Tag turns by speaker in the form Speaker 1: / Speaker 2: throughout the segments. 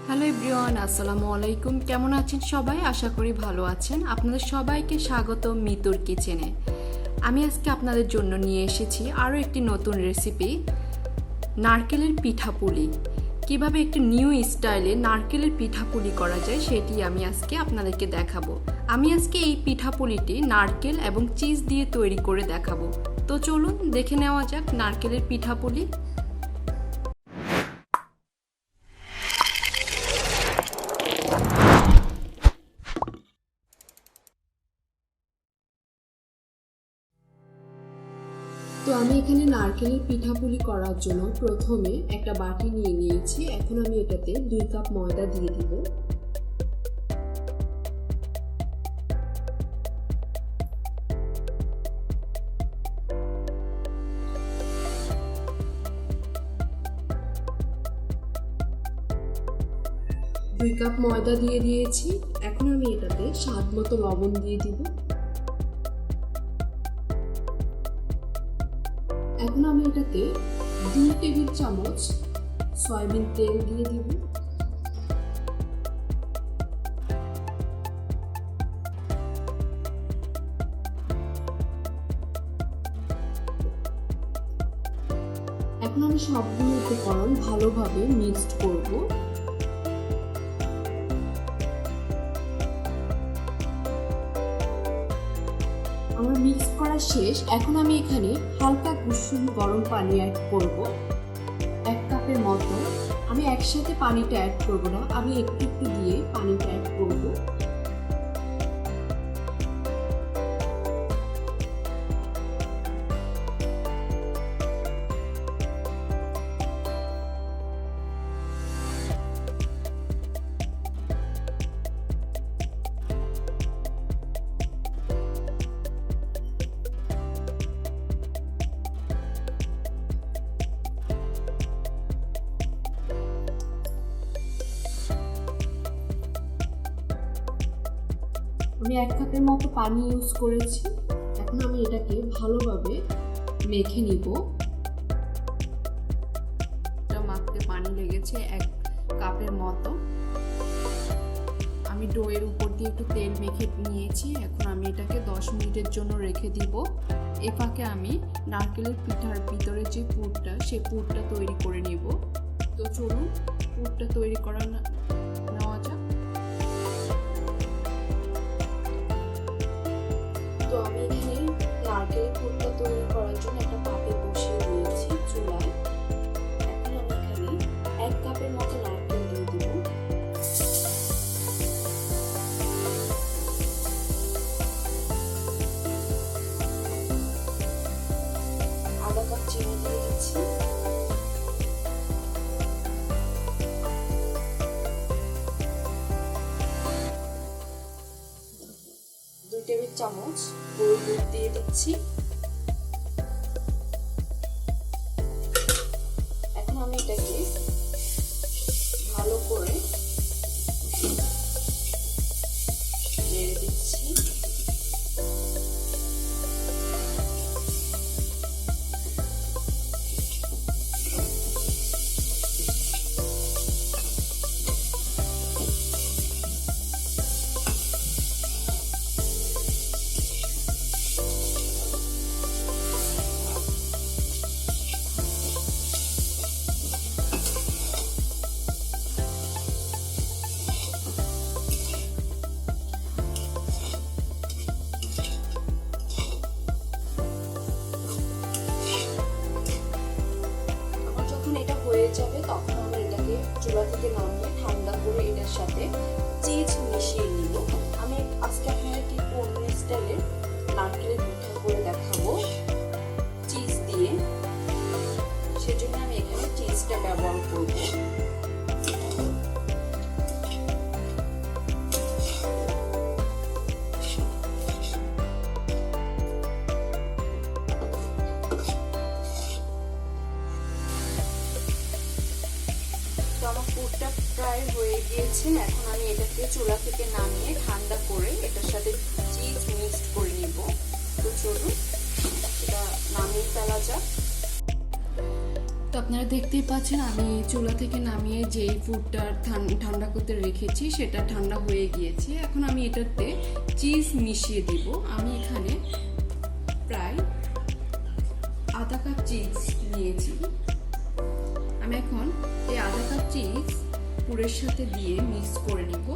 Speaker 1: Hello everyone, আসসালামু আলাইকুম। কেমন আছেন সবাই? আশা করি ভালো আছেন। আপনাদের সবাইকে স্বাগত মিতুর কিচেনে। আমি আজকে আপনাদের জন্য নিয়ে এসেছি আরও একটি নতুন রেসিপি, নারকেলের পিঠাপুলি। কিভাবে একটি নিউ স্টাইলে নারকেলের পিঠাপুলি করা যায় সেটি আমি আজকে আপনাদেরকে দেখাবো। আমি আজকে এই পিঠাপুলিটি নারকেল এবং চিজ দিয়ে তৈরি করে দেখাবো। তো চলুন দেখে নেওয়া যাক নারকেলের পিঠাপুলি। তো আমি এখানে নারকেলের পিঠাপুলি করার জন্য প্রথমে একটা বাটি নিয়ে নিয়েছি। এখন আমি এটাতে 2 কাপ ময়দা দিয়ে দিব। দুই কাপ ময়দা দিয়ে দিয়েছি। এখন আমি এটাতে স্বাদ মতো লবণ দিয়ে দিব। এখন আমি এটাতে 2 টেবিল চামচ সয়াবিন তেল দিয়ে দিব। এখন আমি সবগুলো উপকরণ ভালোভাবে মিক্সড করব। আমার মিক্স করা শেষ। এখন আমি এখানে হালকা কুসুম গরম পানি অ্যাড করব 1 কাপের মতো। আমি একসাথে পানিটা অ্যাড করব না, আমি একটু একটু দিয়ে পানিটা অ্যাড করব। আমি 1 কাপের মতো পানি ইউজ করেছি। এখন আমি এটাকে ভালোভাবে মেখে নিব। এটা মাখতে পানি লেগেছে 1 কাপের মতো। আমি ডোয়ের উপর দিয়ে একটু তেল মেখে নিয়েছি। এখন আমি এটাকে 10 মিনিটের জন্য রেখে দিব। এ ফাঁকে আমি নারকেলের পিঠার ভিতরে যে পুরটা, সেই পুরটা তৈরি করে নিব। তো চলুন পুরটা তৈরি করা নেওয়া যাক। তো আমি এখানে নারকেলের পুরটা তৈরি করার জন্য একটা পাতে বসিয়ে দিয়েছি চুলায়। এখন আমি এখানে 1 কাপের মতো নারকেল দিয়ে দিব। আধা কাপ চিনি দিয়ে দিচ্ছি। টেবিল চামচ গুঁড়ো দুধ দিয়ে দিচ্ছি। এখন আমি এটাকে ভালো করে নেড়ে দিচ্ছি। এটা হয়ে যাবে তখন আমরা এটাকে চুলা থেকে নামিয়ে ঠান্ডা করে এটার সাথে চিজ মিশিয়ে নিব। আমি আজকে আপনাদেরকে কোন স্টাইলে নারকেলের পিঠা করে দেখাবো চিজ দিয়ে, সেজন্য আমি এখানে চিজটা ব্যবহার করব। আমার পুরটা প্রায় হয়ে গিয়েছে। এখন আমি এটাকে চুলা থেকে নামিয়ে ঠান্ডা করে এটার সাথে চিজ মিক্সড করে নিব। তো চলুন এটা নামিয়ে ফেলা যাক। তো আপনারা দেখতেই পাচ্ছেন আমি চুলা থেকে নামিয়ে যেই ফুডটা ঠান্ডা করতে রেখেছি সেটা ঠান্ডা হয়ে গিয়েছে। এখন আমি এটাতে চিজ মিশিয়ে দিব। আমি এখানে প্রায় আধা কাপ চিজ নিয়েছি। আমি এখন এই আধা কাপ চিজ পুরের সাথে দিয়ে মিক্স করে নিব।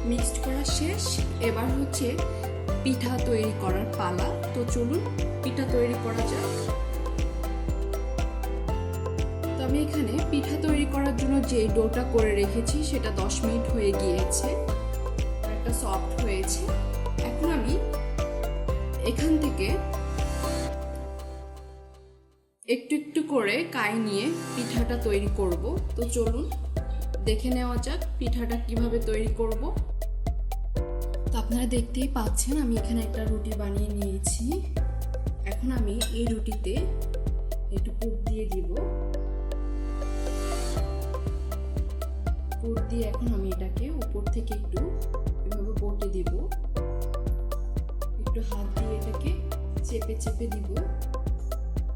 Speaker 1: মিক্সড করা শেষ। এবার হচ্ছে পিঠা তৈরি করার পালা। তো চলুন পিঠা তৈরি করা যাক। তো আমি এখানে পিঠা তৈরি করার জন্য যে ডোটা করে রেখেছি সেটা 10 মিনিট হয়ে গিয়েছে, একটা সফট হয়েছে। এখন আমি এখান থেকে একটু একটু করে কাই নিয়ে পিঠাটা তৈরি করব। তো চলুন দেখে নেওয়া যাক পিঠাটা কিভাবে তৈরি করব। তো আপনারা দেখতেই পাচ্ছেন আমি এখানে একটা রুটি বানিয়ে নিয়েছি। এখন আমি এই রুটিতে একটু পুর দিয়ে দিব। পুর দিয়ে এখন আমি এটাকে উপর থেকে একটু এভাবে বটে দিব। একটু হাত দিয়ে এটাকে চেপে চেপে দিব।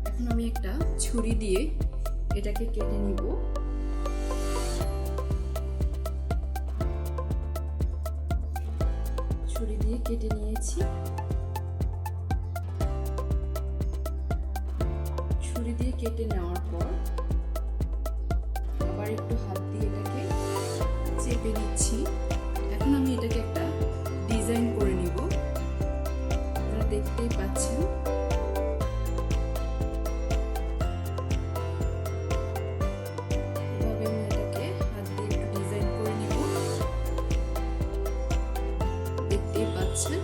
Speaker 1: এখন আমি একটা ছুরি দিয়ে এটাকে কেটে নিব। ছুরি দিয়ে কেটে নিয়েছি। ছুরি দিয়ে কেটে নেওয়ার পর আবার একটু হাত দিয়ে এটাকে চেপে নিচ্ছি। এখন আমি এটাকে একটা ডিজাইন করে নিব। আপনারা দেখতেই পাচ্ছেন। এভাবে আমি এটাকে হাত দিয়ে একটু ডিজাইন করে নিব। দেখতেই পাচ্ছেন।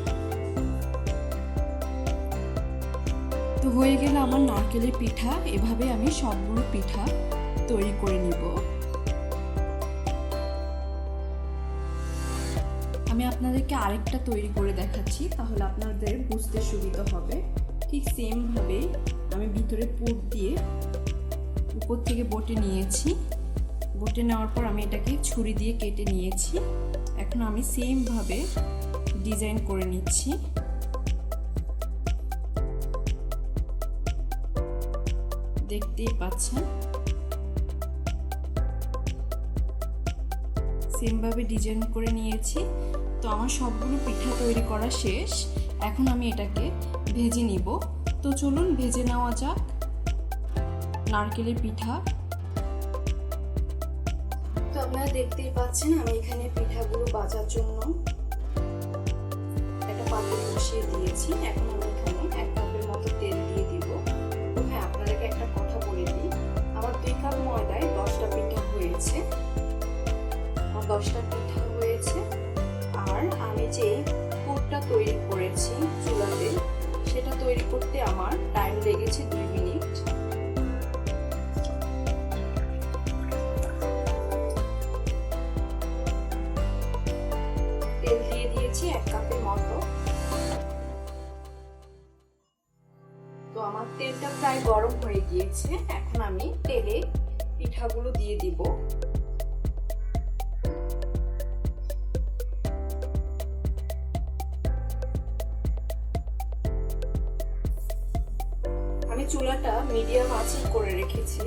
Speaker 1: তো হয়ে গেল আমার নারকেলের পিঠা। এভাবে আমি সবগুলো পিঠা তৈরি করে নিব। আমি আপনাদেরকে আরেকটা তৈরি করে দেখাচ্ছি, তাহলে আপনাদের বুঝতে সুবিধা হবে। ঠিক সেম ভাবে আমি ভিতরে পুর দিয়ে উপর থেকে বটে নিয়েছি। বটে নেওয়ার পর আমি এটাকে ছুরি দিয়ে কেটে নিয়েছি। এখন আমি সেম ভাবে ডিজাইন করে নিচ্ছি। দেখতেই পাচ্ছেন সেম ভাবে ডিজাইন করে নিয়েছি। তো আমার সবগুলো পিঠা তৈরি করা শেষ। এখন আমি এটাকে ভেজে নিব। তো চলুন ভেজে নেওয়া যাক নারকেলের পিঠা। তো আপনারা দেখতেই পাচ্ছেন আমি এখানে পিঠাগুলো ভাজার জন্য একটা পাত্র বসিয়ে দিয়েছি। এখন আমি এখানে 1 কাপের মতো তেল দিয়ে দিব। তো হ্যাঁ, আপনাদেরকে একটা কথা বলে দিই, আমার 2 কাপ ময়দায় 10টা পিঠা হয়েছে। আমার 10টা পিঠা হয়েছে। আর আমি যে পুরটা তৈরি করেছি চুলাতে, সেটা তৈরি করতে আমার টাইম লেগেছে 2 মিনিট। তেল দিয়ে দিয়েছি 1 কাপের মতো। তো আমার তেলটা প্রায় গরম হয়ে গিয়েছে। এখন আমি তেলে পিঠাগুলো দিয়ে দিব। আমি চুলাটা মিডিয়াম আঁচে করে রেখেছি।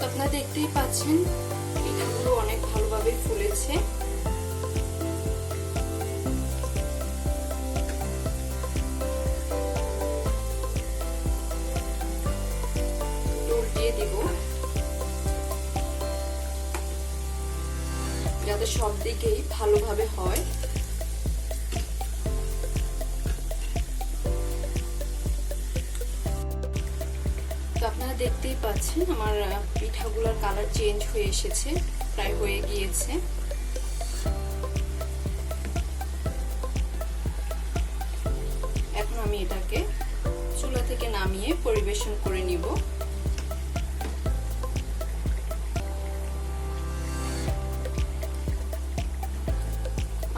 Speaker 1: আপনারা দেখতেই পাচ্ছেন পিঠাগুলো অনেক ভালোভাবে ফুলেছে। দিব যাতে সব দিকেই ভালোভাবে হয়। তো আপনারা দেখতেই পাচ্ছেন আমার পিঠাগুলোর কালার চেঞ্জ হয়ে এসেছে, প্রায় হয়ে গিয়েছে। এখন আমি এটাকে চুলা থেকে নামিয়ে পরিবেশন করে নিব।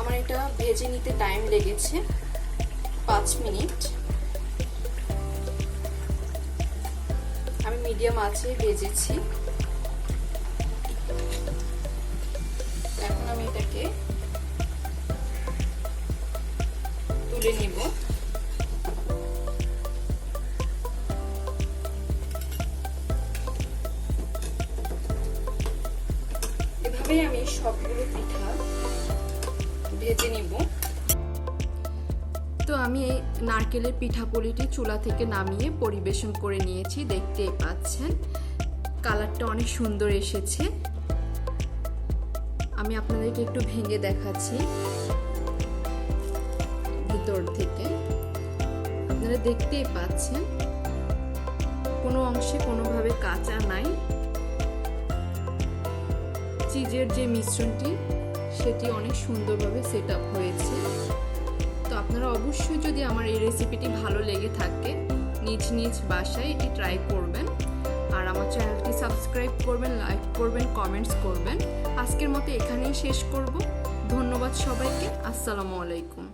Speaker 1: আমার এটা ভেজে নিতে টাইম লেগেছে 5 মিনিট। আমি মিডিয়াম আঁচে ভেজেছি। এখন আমি এটাকে তুলে নিব। এভাবেই আমি সবগুলো পিঠা ভেজে নিব। তো আমি এই নারকেলের পিঠাপুলিটি চুলা থেকে নামিয়ে পরিবেশন করে নিয়েছি। দেখতেই পাচ্ছেন কালারটা অনেক সুন্দর এসেছে। আমি আপনাদেরকে একটু ভেঙে দেখাচ্ছি ভিতর থেকে। আপনারা দেখতেই পাচ্ছেন কোনো অংশে কোনোভাবে কাঁচা নাই। চিজের যে মিশ্রণটি সেটি অনেক সুন্দরভাবে সেট আপ হয়েছে। তো আপনারা অবশ্যই যদি আমার এই রেসিপিটি ভালো লেগে থাকে নিজ নিজ বাসায় এটি ট্রাই করবেন। আর আমার চ্যানেলটি সাবস্ক্রাইব করবেন, লাইক করবেন, কমেন্টস করবেন। আজকের মতো এখানেই শেষ করব। ধন্যবাদ সবাইকে। আসসালামু আলাইকুম।